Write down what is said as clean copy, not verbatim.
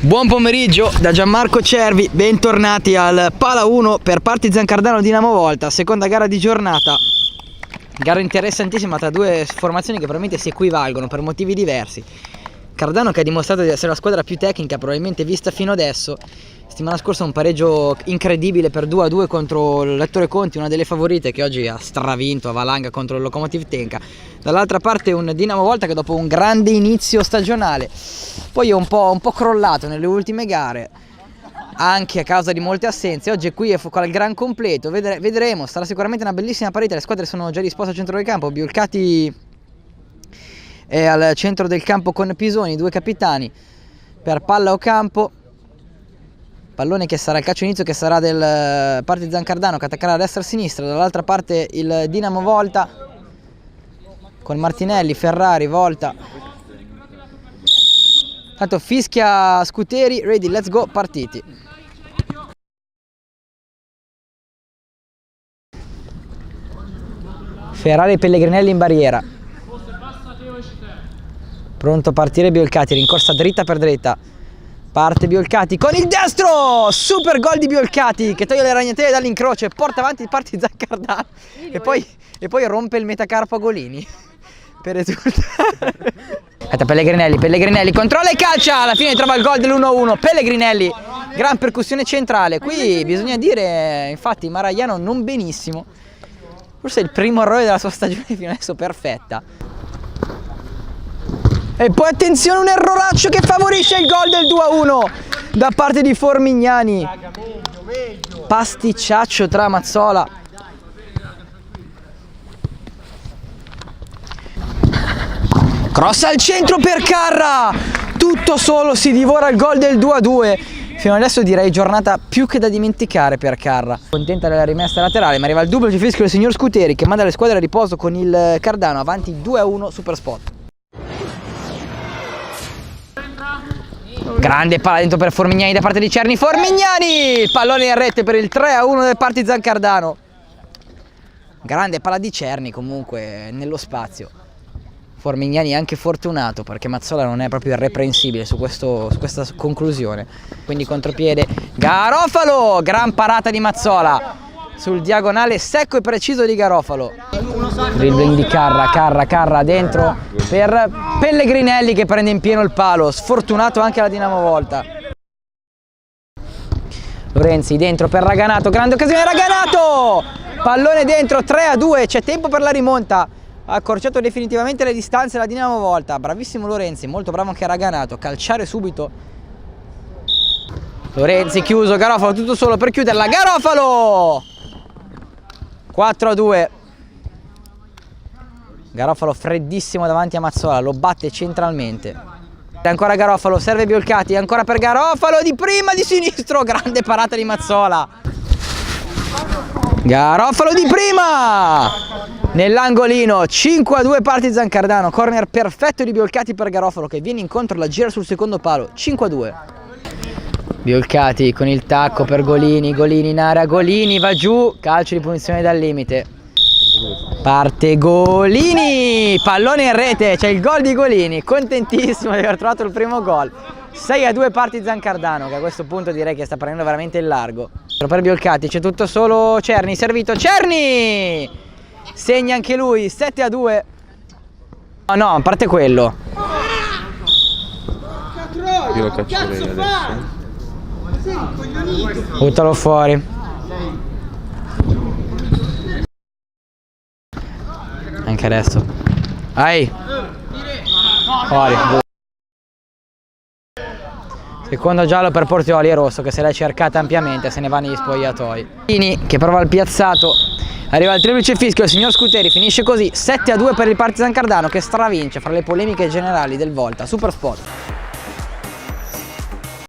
Buon pomeriggio da Gianmarco Cervi, bentornati al Pala 1 per Partizan Cardano Dinamo Volta, seconda gara di giornata. Gara interessantissima tra due formazioni che probabilmente si equivalgono per motivi diversi. Cardano che ha dimostrato di essere la squadra più tecnica probabilmente vista fino adesso. Settimana scorsa un pareggio incredibile per 2-2 contro l'Ettore Conti, una delle favorite che oggi ha stravinto a valanga contro il Lokomotiv Tenka. Dall'altra parte un Dinamo Volta che dopo un grande inizio stagionale poi è un po' crollato nelle ultime gare, anche a causa di molte assenze. Oggi è qui al gran completo, vedremo, sarà sicuramente una bellissima partita. Le squadre sono già disposte al centro del campo, Biolcati è al centro del campo con Pisoni, due capitani per palla o campo. Pallone che sarà il calcio inizio, che sarà del Partizan Cardano, che attaccherà a destra e a sinistra. Dall'altra parte il Dinamo Volta con Martinelli, Ferrari, Volta. Tanto fischia Scuteri, ready, let's go, partiti. Ferrari e Pellegrinelli in barriera. Pronto a partire Biolcati, rincorsa dritta per dritta. Parte Biolcati con il destro, super gol di Biolcati che toglie le ragnatele dall'incrocio e porta avanti il Partizan Cardano e poi rompe il metacarpo a Golini per risultato. Aspetta, Pellegrinelli controlla e calcia, alla fine trova il gol dell'1-1. Pellegrinelli, gran percussione centrale. Qui bisogna dire, infatti, Maragliano non benissimo, forse è il primo errore della sua stagione fino adesso perfetta. E poi attenzione, un erroraccio che favorisce il gol del 2-1 da parte di Formignani. Pasticciaccio tra Mazzola. Cross al centro per Carra. Tutto solo si divora il gol del 2-2. Fino adesso direi giornata più che da dimenticare per Carra. Contenta della rimessa laterale, ma arriva il duplice fischio del signor Scuteri che manda le squadre a riposo con il Cardano avanti 2-1 super spot. Grande palla dentro per Formignani da parte di Cerni. Formignani! Pallone in rete per il 3-1 del Partizan Cardano. Grande palla di Cerni comunque nello spazio. Formignani è anche fortunato perché Mazzola non è proprio irreprensibile su questa conclusione. Quindi contropiede Garofalo! Gran parata di Mazzola sul diagonale secco e preciso di Garofalo. Dribbling di Carra dentro per Pellegrinelli che prende in pieno il palo, sfortunato anche la Dinamo Volta. Lorenzi dentro per Raganato, grande occasione, Raganato! Pallone dentro, 3-2, c'è tempo per la rimonta. Ha accorciato definitivamente le distanze la Dinamo Volta. Bravissimo Lorenzi, molto bravo anche Raganato, calciare subito. Lorenzi chiuso, Garofalo tutto solo per chiuderla, Garofalo! 4-2. Garofalo freddissimo davanti a Mazzola, lo batte centralmente. Ancora Garofalo, serve Biolcati, ancora per Garofalo, di prima di sinistro, grande parata di Mazzola. Garofalo di prima! Nell'angolino, 5-2 Partizan Cardano, corner perfetto di Biolcati per Garofalo che viene incontro, la gira sul secondo palo, 5-2. Biolcati con il tacco per Golini, Golini in area, Golini va giù, calcio di punizione dal limite. Parte Golini, pallone in rete, c'è il gol di Golini, contentissimo di aver trovato il primo gol. 6-2 Partizan Cardano che a questo punto direi che sta prendendo veramente il largo. Per Biolcati c'è tutto solo Cerni, servito Cerni! Segna anche lui, 7-2. No, a parte quello. Io lo caccerei adesso. Buttalo fuori. Anche adesso. Vai. Fuori. Secondo giallo per Portioli e rosso che se l'è cercata ampiamente, se ne va negli spogliatoi. Che prova il piazzato. Arriva il triplice fischio, il signor Scuteri finisce così 7-2 per il Partizan Cardano che stravince fra le polemiche generali del Volta. Super spot.